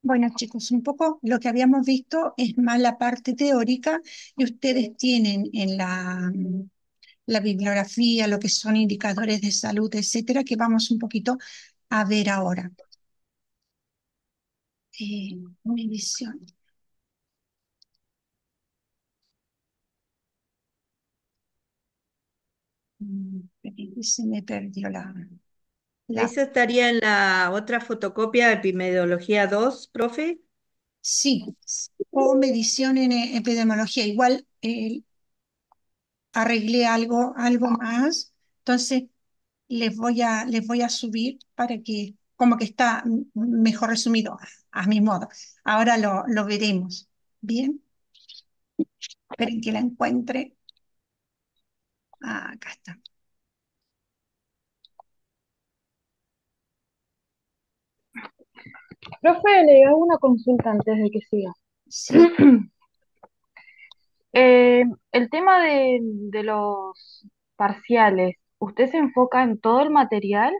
Bueno, chicos, un poco lo que habíamos visto es más la parte teórica y ustedes tienen en la bibliografía lo que son indicadores de salud, etcétera, que vamos un poquito a ver ahora. Medición. Se me perdió la. ¿Eso estaría en la otra fotocopia de Epidemiología 2, profe? Sí, o medición en epidemiología. Igual arreglé algo más. Entonces, les voy a subir para que, como que está mejor resumido a mi modo. Ahora lo veremos. Bien, esperen que la encuentre. Acá está. Profe, le hago una consulta antes de que siga. Sí. El tema de los parciales, ¿usted se enfoca en todo el material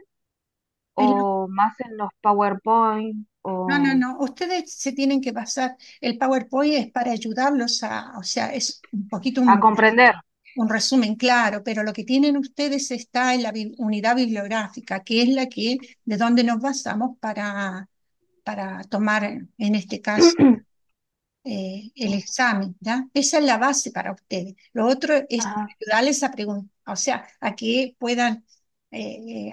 En o más en los PowerPoint? No, no, O no. Ustedes se tienen que basar. El PowerPoint es para ayudarlos o sea, es un poquito a comprender? un resumen claro, pero lo que tienen ustedes está en la unidad bibliográfica, que es de donde nos basamos para tomar, en este caso, el examen, ¿ya? Esa es la base para ustedes. Lo otro es para Ajá. ayudarles a preguntar, o sea, a que puedan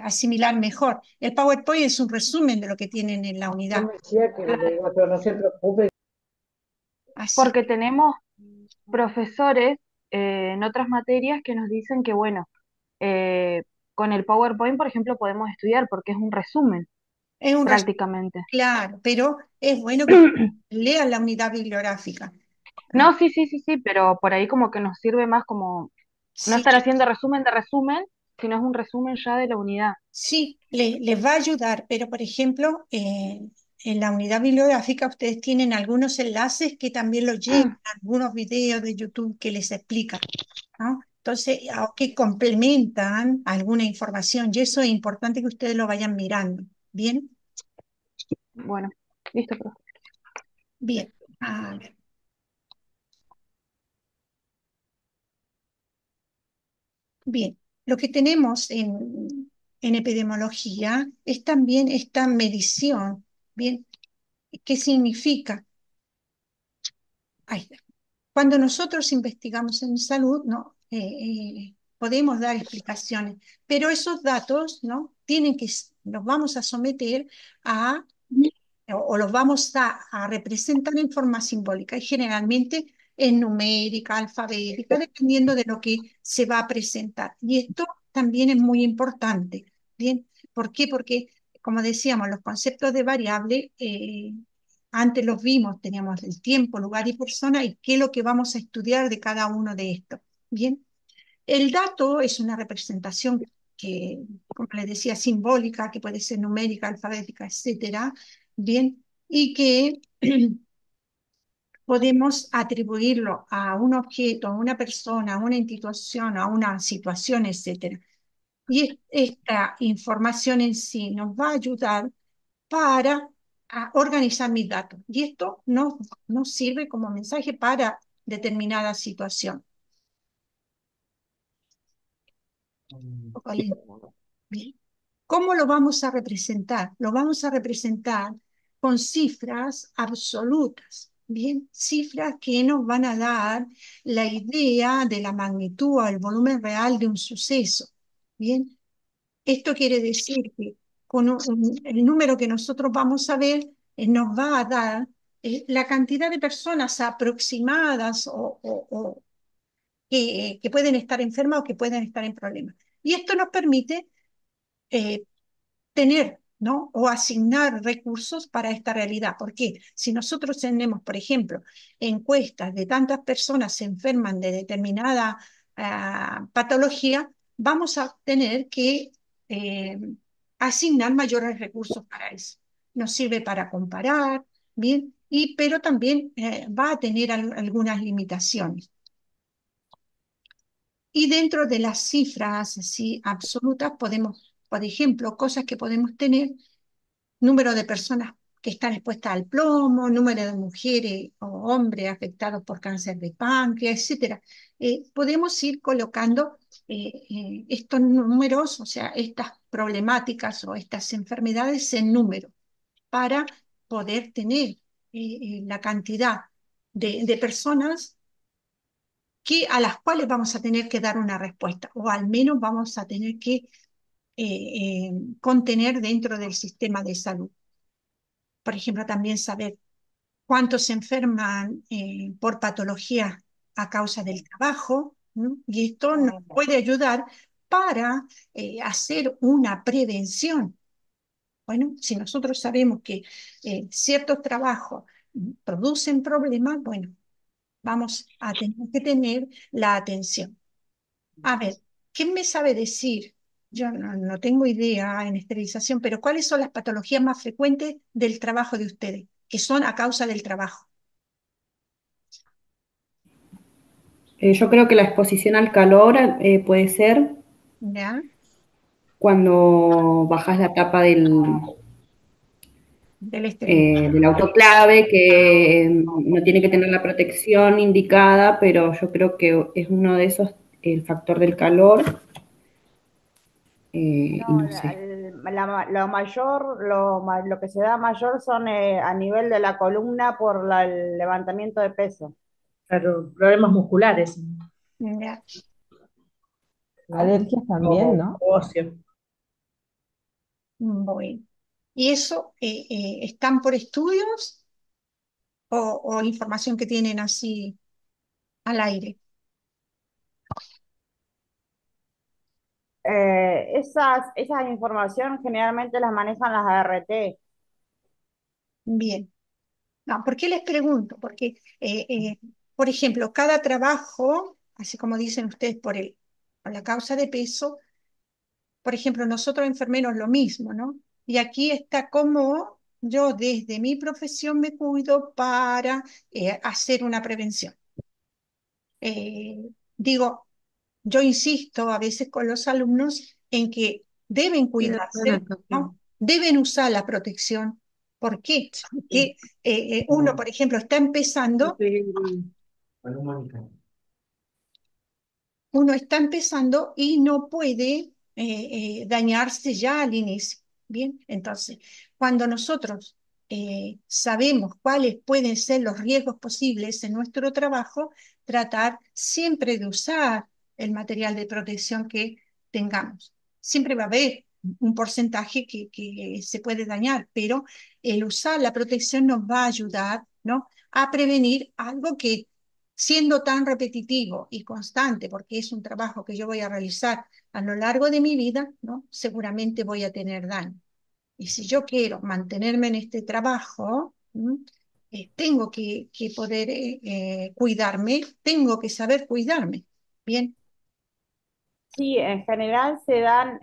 asimilar mejor. El PowerPoint es un resumen de lo que tienen en la Yo unidad. me decía que le Claro, digo, pero no se preocupe. Así porque tenemos profesores en otras materias que nos dicen que, bueno, eh, con el PowerPoint, por ejemplo, podemos estudiar porque es un resumen es un resumen, prácticamente. claro, pero es bueno que lean la unidad bibliográfica. Ah, No, sí, sí, sí, sí, pero por ahí como que nos sirve más como no sí, estar haciendo resumen de resumen, sino es un resumen ya de la unidad. sí, les va a ayudar, pero por ejemplo, en la unidad bibliográfica ustedes tienen algunos enlaces que también los llevan, algunos videos de YouTube que les explican, ¿no? Entonces, que complementan alguna información y eso es importante que ustedes lo vayan mirando. ¿Bien? Bueno, listo, profe. Bien. A ver. Bien, lo que tenemos en epidemiología es también esta medición. Bien, ¿qué significa? Ahí está. Cuando nosotros investigamos en salud, ¿no? Podemos dar explicaciones, pero esos datos, ¿no? Los vamos a someter a, o los vamos a representar en forma simbólica y generalmente en numérica, alfabética, dependiendo de lo que se va a presentar. Y esto también es muy importante. ¿Bien? ¿Por qué? Porque, como decíamos, los conceptos de variable antes los vimos, teníamos el tiempo, lugar y persona, y qué es lo que vamos a estudiar de cada uno de estos. Bien, el dato es una representación que, como les decía, simbólica, que puede ser numérica, alfabética, etcétera, bien, y que podemos atribuirlo a un objeto, a una persona, a una institución, a una situación, etcétera. Y esta información en sí nos va a ayudar para organizar mis datos. Y esto nos sirve como mensaje para determinada situación. Un poco lento. Bien. ¿Cómo lo vamos a representar? Lo vamos a representar con cifras absolutas, ¿bien? Cifras que nos van a dar la idea de la magnitud o el volumen real de un suceso, ¿bien? Esto quiere decir que con el número que nosotros vamos a ver nos va a dar la cantidad de personas aproximadas o que pueden estar enfermas o que pueden estar en problemas. Y esto nos permite eh, tener, ¿no? O asignar recursos para esta realidad. Porque si nosotros tenemos, por ejemplo, encuestas de tantas personas se enferman de determinada patología, vamos a tener que eh, asignar mayores recursos para eso. Nos sirve para comparar, ¿bien? Pero también va a tener algunas limitaciones. Y dentro de las cifras así absolutas podemos, por ejemplo, cosas que podemos tener número de personas que están expuestas al plomo, número de mujeres o hombres afectados por cáncer de páncreas, etcétera. Podemos ir colocando estos números, o sea, estas problemáticas o estas enfermedades en número para poder tener la cantidad de personas a las cuales vamos a tener que dar una respuesta, o al menos vamos a tener que contener dentro del sistema de salud. Por ejemplo, también saber cuántos se enferman por patología a causa del trabajo, ¿no? Y esto nos puede ayudar para hacer una prevención. Bueno, si nosotros sabemos que ciertos trabajos producen problemas, bueno, vamos a tener que tener la atención. A ver, ¿quién me sabe decir? Yo no tengo idea en esterilización, pero ¿cuáles son las patologías más frecuentes del trabajo de ustedes, que son a causa del trabajo? Yo creo que la exposición al calor puede ser ¿Ya? cuando bajas la tapa Del esterilizador. del autoclave, que no tiene que tener la protección indicada, pero yo creo que es uno de esos, el factor del calor, y No, no sé. lo mayor, lo que se da mayor son a nivel de la columna por el levantamiento de peso. Claro, problemas musculares. ¿Ya? Alergias también, O ¿no? ocio. Bueno. ¿Y eso están por estudios o información que tienen así al aire? Esas información generalmente las manejan las ART. Bien. No, ¿por qué les pregunto? Porque, por ejemplo, cada trabajo, así como dicen ustedes, por la causa de peso, por ejemplo, nosotros enfermeros lo mismo, ¿no? Y aquí está cómo yo desde mi profesión me cuido para hacer una prevención. Digo, yo insisto a veces con los alumnos en que deben cuidarse, ¿no? Deben usar la protección. ¿Por qué? Porque uno, por ejemplo, está empezando, uno está empezando y no puede dañarse ya al inicio. Bien, entonces, cuando nosotros sabemos cuáles pueden ser los riesgos posibles en nuestro trabajo, tratar siempre de usar el material de protección que tengamos. Siempre va a haber un porcentaje que se puede dañar, pero el usar la protección nos va a ayudar, ¿no?, a prevenir algo que, siendo tan repetitivo y constante, porque es un trabajo que yo voy a realizar a lo largo de mi vida, ¿no?, seguramente voy a tener daño. Y si yo quiero mantenerme en este trabajo, tengo que poder cuidarme, tengo que saber cuidarme. Bien, Sí, en general se dan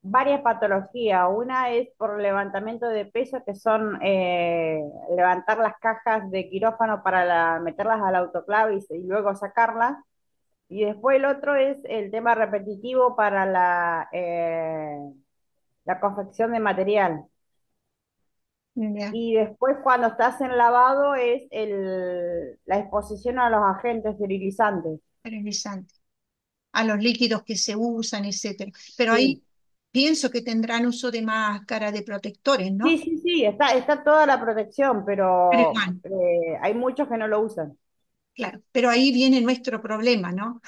varias patologías. Una es por levantamiento de peso, que son levantar las cajas de quirófano para meterlas al autoclave y luego sacarlas. Y después el otro es el tema repetitivo para la confección de material. ya, Y después cuando estás en lavado es la exposición a los agentes esterilizantes. esterilizante, a los líquidos que se usan, etcétera. Pero Sí, ahí pienso que tendrán uso de máscara, de protectores, sí, ¿no? sí, sí, está toda la protección, Pero pero igual. hay muchos que no lo usan. Claro, pero ahí viene nuestro problema, ¿no?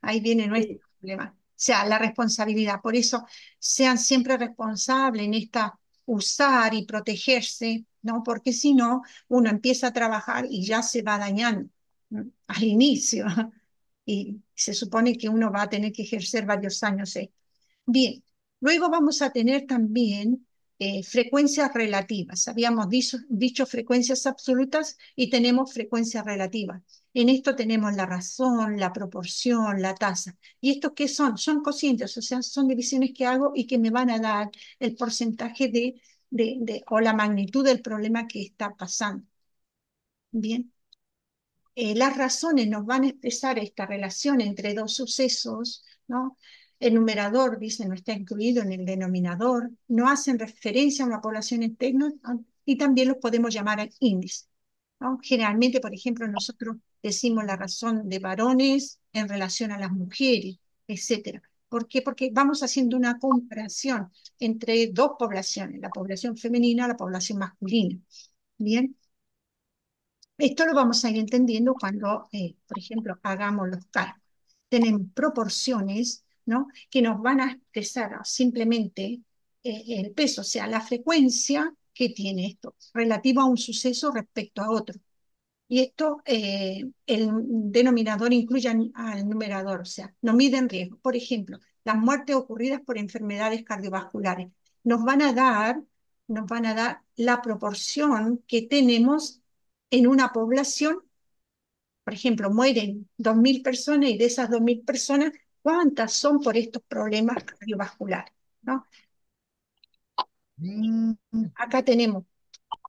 Ahí viene nuestro Sí. problema. O sea, la responsabilidad. Por eso, sean siempre responsables en esta usar y protegerse, ¿no? Porque si no, uno empieza a trabajar y ya se va dañando, ¿no?, al inicio. Y se supone que uno va a tener que ejercer varios años. Bien, luego vamos a tener también frecuencias relativas. Habíamos dicho frecuencias absolutas y tenemos frecuencias relativas. En esto tenemos la razón, la proporción, la tasa. ¿Y estos qué son? Son cocientes, o sea, son divisiones que hago y que me van a dar el porcentaje o la magnitud del problema que está pasando. Bien. Las razones nos van a expresar esta relación entre dos sucesos, ¿no? El numerador, dice, no está incluido en el denominador, no hacen referencia a una población externa y también los podemos llamar índice, ¿no? Generalmente, por ejemplo, nosotros decimos la razón de varones en relación a las mujeres, etcétera. ¿Por qué? Porque vamos haciendo una comparación entre dos poblaciones, la población femenina y la población masculina. Bien, esto lo vamos a ir entendiendo cuando, por ejemplo, hagamos los cálculos. Tenemos proporciones, ¿no?, que nos van a expresar simplemente el peso, o sea, la frecuencia que tiene esto, relativo a un suceso respecto a otro. Y esto, el denominador incluye al numerador, o sea, no miden riesgo. Por ejemplo, las muertes ocurridas por enfermedades cardiovasculares nos van a dar, nos van a dar la proporción que tenemos en una población. Por ejemplo, mueren 2.000 personas y de esas 2.000 personas, ¿cuántas son por estos problemas cardiovasculares? ¿No? Acá tenemos,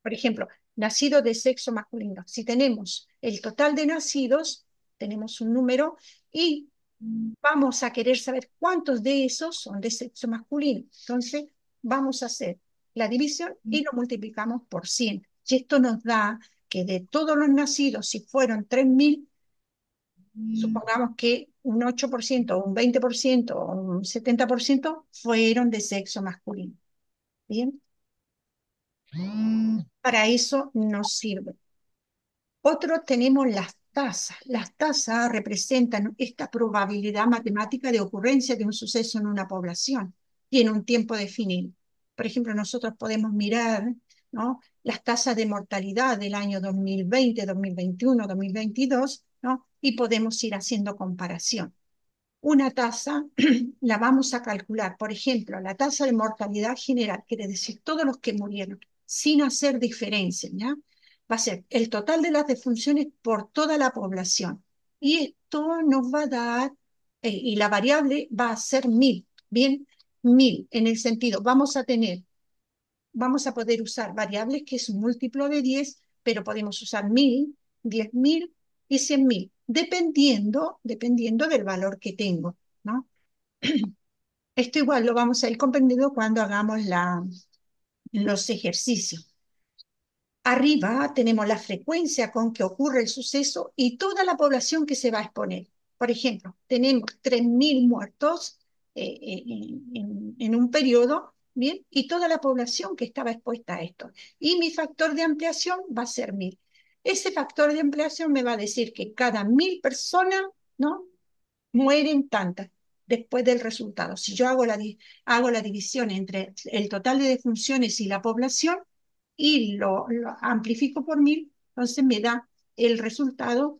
por ejemplo, nacidos de sexo masculino. Si tenemos el total de nacidos, tenemos un número y vamos a querer saber cuántos de esos son de sexo masculino. Entonces, vamos a hacer la división y lo multiplicamos por 100. Y esto nos da que de todos los nacidos, si fueron 3.000, supongamos que un 8% o un 20% o un 70% fueron de sexo masculino. ¿Bien? Para eso nos sirve. Otro, tenemos las tasas. Las tasas representan esta probabilidad matemática de ocurrencia de un suceso en una población y en un tiempo definido. Por ejemplo, nosotros podemos mirar, ¿no?, las tasas de mortalidad del año 2020, 2021, 2022, ¿no?, y podemos ir haciendo comparación. Una tasa la vamos a calcular, por ejemplo, la tasa de mortalidad general, quiere decir todos los que murieron, sin hacer diferencia, ¿ya? Va a ser el total de las defunciones por toda la población. Y esto nos va a dar, y la variable va a ser 1.000, ¿bien? 1.000, en el sentido, vamos a poder usar variables que es un múltiplo de 10, pero podemos usar 1.000, 10.000 y 100.000, dependiendo del valor que tengo, ¿no? Esto igual lo vamos a ir comprendiendo cuando hagamos los ejercicios. Arriba tenemos la frecuencia con que ocurre el suceso y toda la población que se va a exponer. Por ejemplo, tenemos 3.000 muertos en un periodo, ¿bien? Y toda la población que estaba expuesta a esto. Y mi factor de ampliación va a ser 1.000. Ese factor de ampliación me va a decir que cada 1.000 personas, ¿no?, mueren tantas después del resultado. Si yo hago la división entre el total de defunciones y la población y lo amplifico por 1.000, entonces me da el resultado: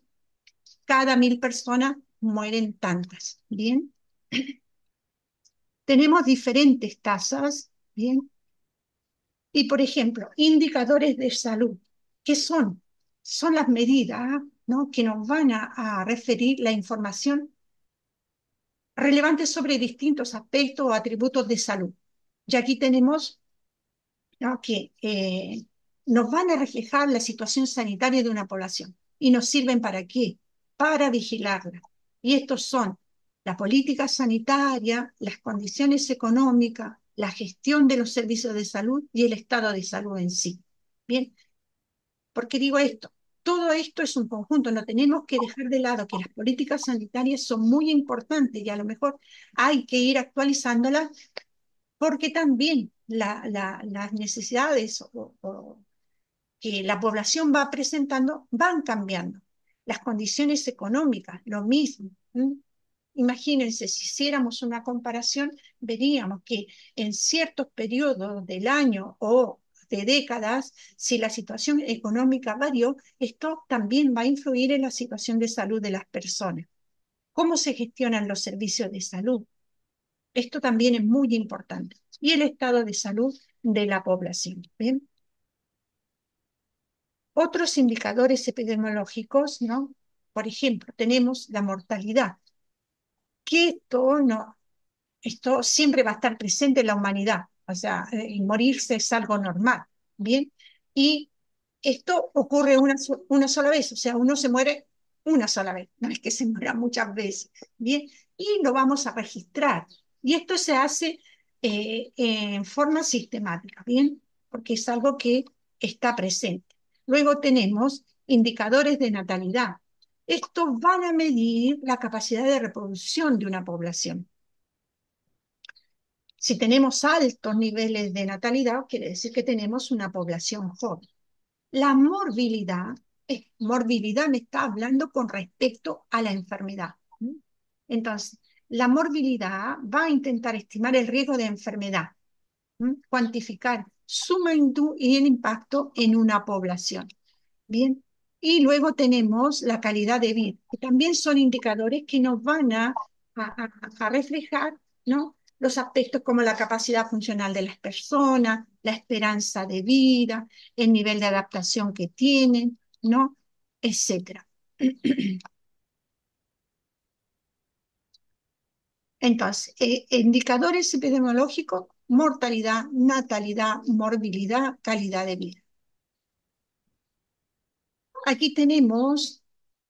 cada 1.000 personas mueren tantas. Bien, tenemos diferentes tasas. Bien, y por ejemplo, indicadores de salud. ¿Qué son? Son las medidas, ¿no?, que nos van a referir la información relevantes sobre distintos aspectos o atributos de salud. Y aquí tenemos, ¿no?, que nos van a reflejar la situación sanitaria de una población. ¿Y nos sirven para qué? Para vigilarla. Y estos son la política sanitaria, las condiciones económicas, la gestión de los servicios de salud y el estado de salud en sí. Bien, ¿por qué digo esto? Todo esto es un conjunto, no tenemos que dejar de lado que las políticas sanitarias son muy importantes y a lo mejor hay que ir actualizándolas porque también las necesidades que la población va presentando van cambiando. Las condiciones económicas, lo mismo. Imagínense, si hiciéramos una comparación, veríamos que en ciertos periodos del año o de décadas, si la situación económica varió, esto también va a influir en la situación de salud de las personas. ¿Cómo se gestionan los servicios de salud? Esto también es muy importante. Y el estado de salud de la población. ¿Bien? Otros indicadores epidemiológicos, ¿no? Por ejemplo, tenemos la mortalidad, que esto siempre va a estar presente en la humanidad, o sea, morirse es algo normal, ¿bien? Y esto ocurre una sola vez, o sea, uno se muere una sola vez, no es que se muera muchas veces, ¿bien? y lo vamos a registrar. Y esto se hace en forma sistemática, ¿bien? Porque es algo que está presente. Luego tenemos indicadores de natalidad. Estos van a medir la capacidad de reproducción de una población. Si tenemos altos niveles de natalidad, quiere decir que tenemos una población joven. La morbilidad me está hablando con respecto a la enfermedad. Entonces, la morbilidad va a intentar estimar el riesgo de enfermedad, cuantificar su magnitud y el impacto en una población. Bien, y luego tenemos la calidad de vida, que también son indicadores que nos van a reflejar, ¿no?, los aspectos como la capacidad funcional de las personas, la esperanza de vida, el nivel de adaptación que tienen, ¿no?, etcétera. Entonces, indicadores epidemiológicos: mortalidad, natalidad, morbilidad, calidad de vida. Aquí tenemos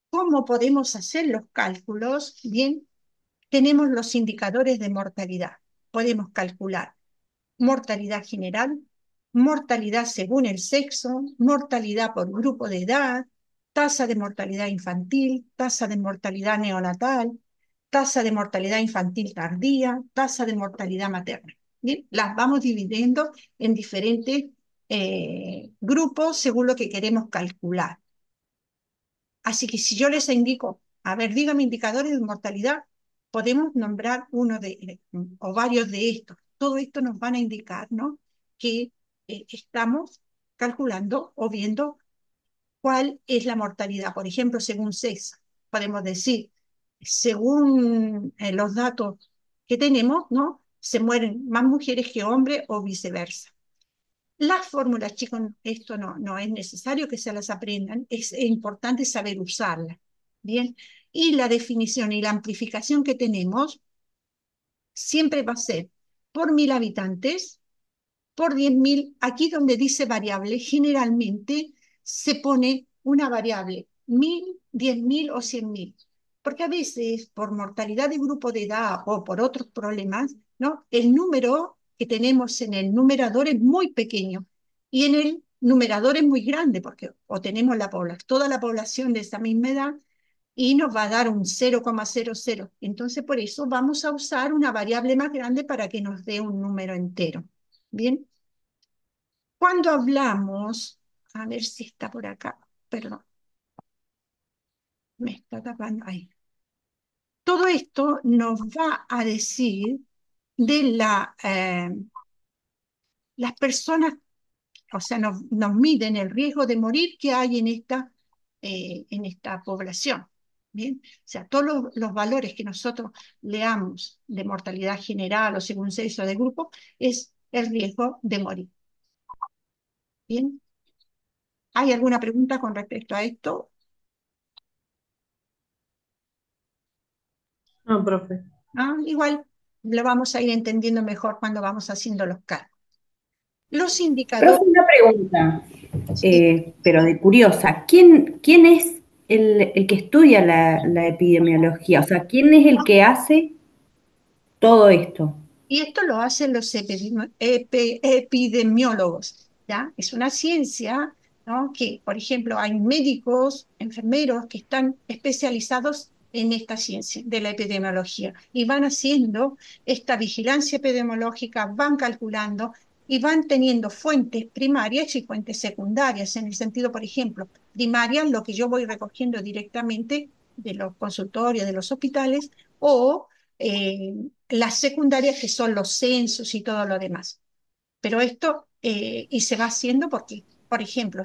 cómo podemos hacer los cálculos. Bien, tenemos los indicadores de mortalidad. Podemos calcular mortalidad general, mortalidad según el sexo, mortalidad por grupo de edad, tasa de mortalidad infantil, tasa de mortalidad neonatal, tasa de mortalidad infantil tardía, tasa de mortalidad materna. Bien, las vamos dividiendo en diferentes grupos según lo que queremos calcular. Así que si yo les indico, a ver, dígame indicadores de mortalidad, podemos nombrar uno o varios de estos. Todo esto nos van a indicar, ¿no?, que estamos calculando o viendo cuál es la mortalidad. Por ejemplo, según sexo, podemos decir, según los datos que tenemos, ¿no?, se mueren más mujeres que hombres o viceversa. Las fórmulas, chicos, esto no es necesario que se las aprendan, es importante saber usarlas, ¿bien? Y la definición y la amplificación que tenemos siempre va a ser por 1000 habitantes, por 10.000, aquí donde dice variable, generalmente se pone una variable, 1000, 10.000 o 100.000, porque a veces por mortalidad de grupo de edad o por otros problemas, ¿no?, el número que tenemos en el numerador es muy pequeño y en el numerador es muy grande, porque o tenemos toda la población de esa misma edad y nos va a dar un 0,00. Entonces, por eso vamos a usar una variable más grande para que nos dé un número entero. Bien, cuando hablamos, a ver si está por acá, perdón, me está tapando ahí. Todo esto nos va a decir de las personas, o sea, nos miden el riesgo de morir que hay en esta población. Bien, o sea, todos los valores que nosotros leamos de mortalidad general o según sexo de grupo es el riesgo de morir. Bien, ¿hay alguna pregunta con respecto a esto? No, profe. Igual lo vamos a ir entendiendo mejor cuando vamos haciendo los cálculos. Los indicadores. Profe, una pregunta, Sí. pero de curiosa. ¿Quién es el que estudia la epidemiología? O sea, ¿quién es el que hace todo esto? Y esto lo hacen los epidemiólogos, ¿ya? Es una ciencia, ¿no?, que, por ejemplo, hay médicos, enfermeros que están especializados en esta ciencia de la epidemiología y van haciendo esta vigilancia epidemiológica, van calculando y van teniendo fuentes primarias y fuentes secundarias, en el sentido, por ejemplo, primarias, lo que yo voy recogiendo directamente de los consultorios, de los hospitales, o eh, las secundarias, que son los censos y todo lo demás. Pero esto, y se va haciendo porque, por ejemplo,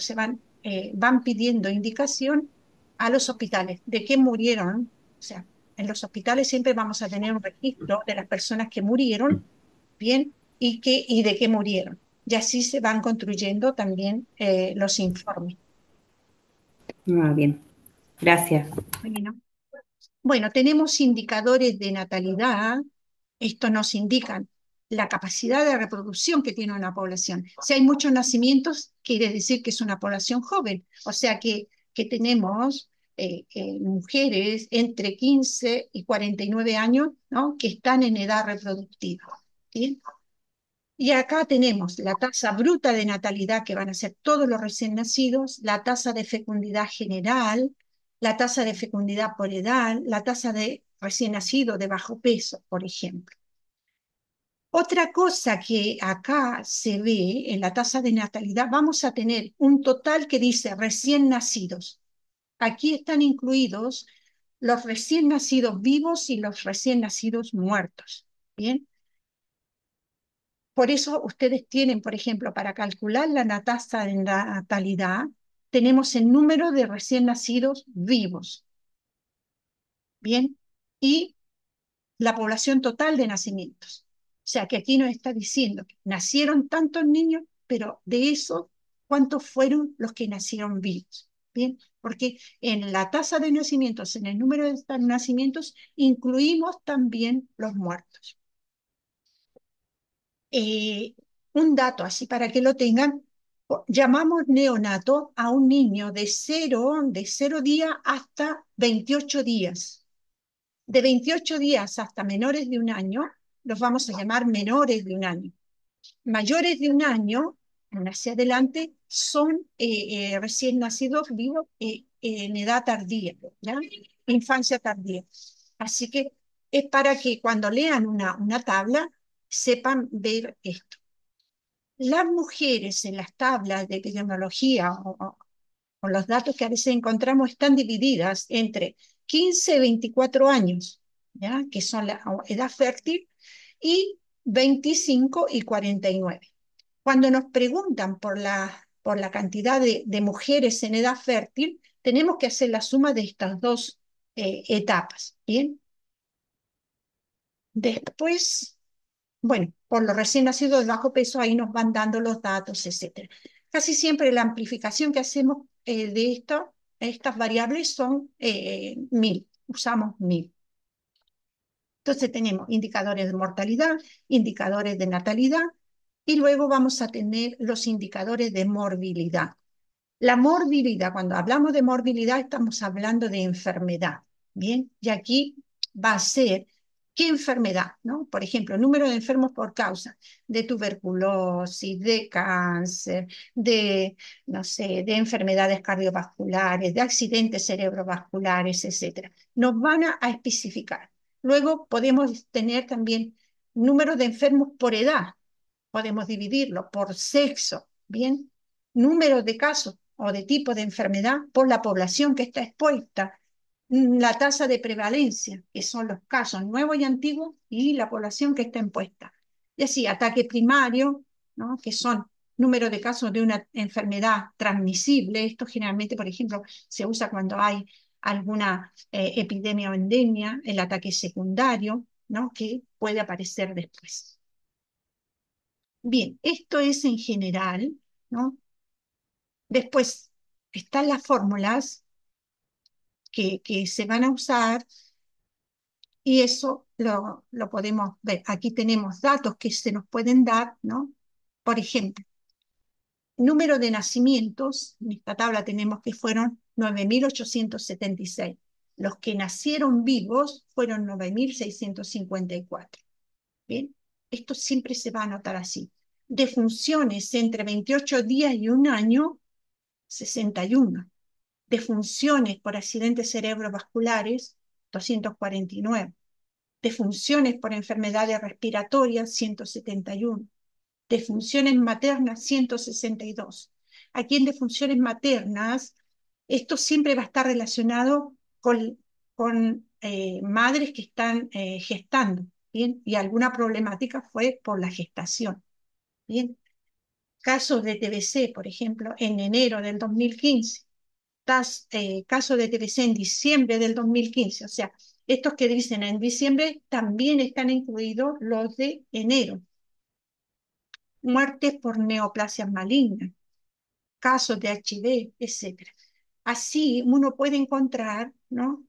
van pidiendo indicación a los hospitales de qué murieron. O sea, en los hospitales siempre vamos a tener un registro de las personas que murieron, bien, y de qué murieron. Y así se van construyendo también los informes. Bien, gracias. Bueno, tenemos indicadores de natalidad. Estos nos indican la capacidad de reproducción que tiene una población. Si hay muchos nacimientos, quiere decir que es una población joven. O sea que tenemos mujeres entre 15 y 49 años, ¿no? Que están en edad reproductiva. ¿Bien? Y acá tenemos la tasa bruta de natalidad, que van a ser todos los recién nacidos, la tasa de fecundidad general, la tasa de fecundidad por edad, la tasa de recién nacido de bajo peso, por ejemplo. Otra cosa que acá se ve en la tasa de natalidad, vamos a tener un total que dice recién nacidos. Aquí están incluidos los recién nacidos vivos y los recién nacidos muertos. ¿Bien? Por eso ustedes tienen, por ejemplo, para calcular la tasa de natalidad, tenemos el número de recién nacidos vivos, ¿bien? Y la población total de nacimientos. O sea, que aquí nos está diciendo que nacieron tantos niños, pero de eso, ¿cuántos fueron los que nacieron vivos? ¿Bien? Porque en la tasa de nacimientos, en el número de nacimientos, incluimos también los muertos. Un dato así para que lo tengan, llamamos neonato a un niño de 0 días hasta 28 días. De 28 días hasta menores de un año, los vamos a llamar menores de un año. Mayores de un año, hacia adelante, son recién nacidos vivos en edad tardía, ¿ya? Infancia tardía. Así que es para que cuando lean una tabla sepan ver esto. Las mujeres en las tablas de epidemiología o los datos que a veces encontramos están divididas entre 15 y 24 años, ¿ya? Que son la edad fértil, y 25 y 49. Cuando nos preguntan por la cantidad de mujeres en edad fértil, tenemos que hacer la suma de estas dos etapas, ¿bien? Después, bueno, por los recién nacidos de bajo peso, ahí nos van dando los datos, etc. Casi siempre la amplificación que hacemos de estas variables son 1000, usamos 1000. Entonces tenemos indicadores de mortalidad, indicadores de natalidad, y luego vamos a tener los indicadores de morbilidad. La morbilidad, cuando hablamos de morbilidad, estamos hablando de enfermedad, ¿bien? Y aquí va a ser, ¿qué enfermedad? ¿No? Por ejemplo, número de enfermos por causa de tuberculosis, de cáncer, no sé, de enfermedades cardiovasculares, de accidentes cerebrovasculares, etc. Nos van a especificar. Luego podemos tener también número de enfermos por edad. Podemos dividirlo por sexo, ¿bien? Número de casos o de tipo de enfermedad por la población que está expuesta, la tasa de prevalencia, que son los casos nuevos y antiguos, y la población que está expuesta. Y así, ataque primario, ¿no? Que son número de casos de una enfermedad transmisible. Esto generalmente, por ejemplo, se usa cuando hay alguna epidemia o endemia, el ataque secundario, ¿no? Que puede aparecer después. Bien, esto es en general, ¿no? Después están las fórmulas que se van a usar y eso lo podemos ver. Aquí tenemos datos que se nos pueden dar, ¿no? Por ejemplo, número de nacimientos, en esta tabla tenemos que fueron 9.876. Los que nacieron vivos fueron 9.654. Bien, esto siempre se va a anotar así. Defunciones entre 28 días y un año, 61. Defunciones por accidentes cerebrovasculares, 249. Defunciones por enfermedades respiratorias, 171. Defunciones maternas, 162. Aquí en defunciones maternas, esto siempre va a estar relacionado con madres que están gestando, ¿bien? Y alguna problemática fue por la gestación, ¿bien? Casos de TBC, por ejemplo, en enero del 2015. Casos de TBC en diciembre del 2015. O sea, estos que dicen en diciembre también están incluidos los de enero. Muertes por neoplasias malignas, casos de HIV, etc. Así uno puede encontrar, ¿no?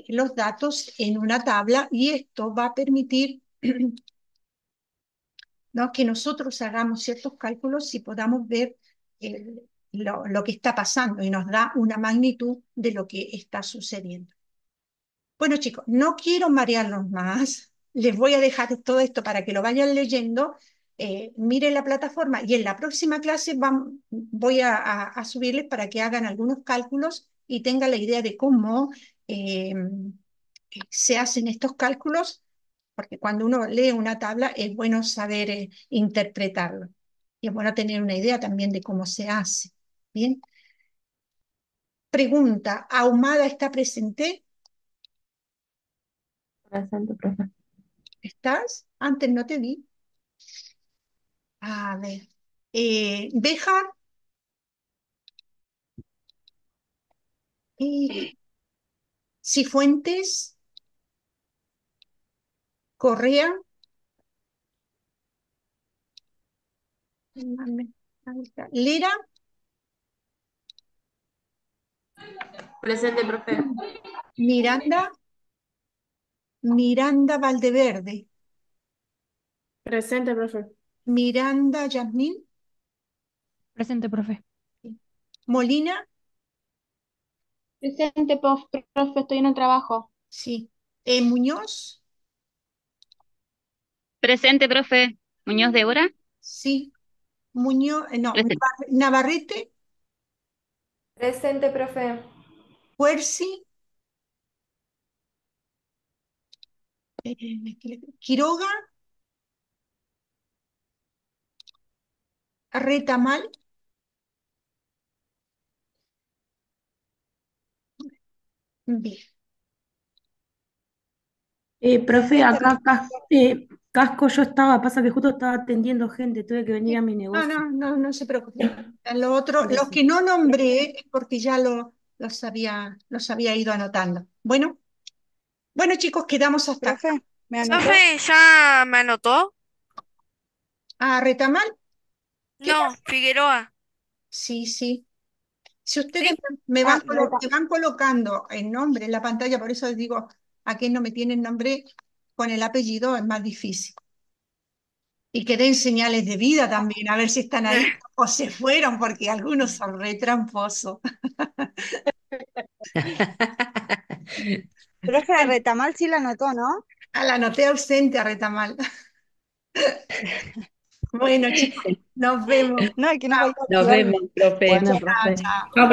Los datos en una tabla y esto va a permitir ¿no? que nosotros hagamos ciertos cálculos y podamos ver lo que está pasando y nos da una magnitud de lo que está sucediendo. Bueno, chicos, no quiero marearlos más. Les voy a dejar todo esto para que lo vayan leyendo. Miren la plataforma y en la próxima clase voy a subirles para que hagan algunos cálculos y tengan la idea de cómo eh, se hacen estos cálculos, porque cuando uno lee una tabla es bueno saber interpretarlo. Y es bueno tener una idea también de cómo se hace. Bien. Pregunta, ¿Ahumada está presente? Presente, profe. ¿Estás? Antes no te vi. A ver. Béjar. Cifuentes. Correa. Ahí está. Lera. Presente, profe. Miranda. Miranda Valdeverde. Presente, profe. Miranda Yasmín. Presente, profe. Molina. Presente, profe, estoy en el trabajo. Sí. Muñoz. Presente, profe. Muñoz de Hora. Sí. Muñoz. No. Presente. Navarrete. Presente, profe. Cuerci. Quiroga. Retamal. Bien. Profe, acá Casco yo estaba, pasa que justo estaba atendiendo gente, tuve que venir a mi negocio. No se preocupe. Lo otro, Por los eso. que no nombré es porque ya los había ido anotando. Bueno, chicos, quedamos hasta acá. Profe, ¿me anotó? Profe, ¿ya me anotó? Retamal, ¿qué No, pasa? Figueroa. Sí. Si ustedes ¿Sí? me Ah, van colocando el nombre en la pantalla, por eso les digo, a quien no me tienen nombre con el apellido es más difícil. Y que den señales de vida también, a ver si están ahí o se fueron, porque algunos son re tramposos. Profe, a Retamal sí la anotó, ¿no? La anoté ausente a Retamal. Bueno, chicos, nos vemos. No, es que no podía Nos activarlo. vemos, profe. Bueno, Chao, profe. chao. Chao,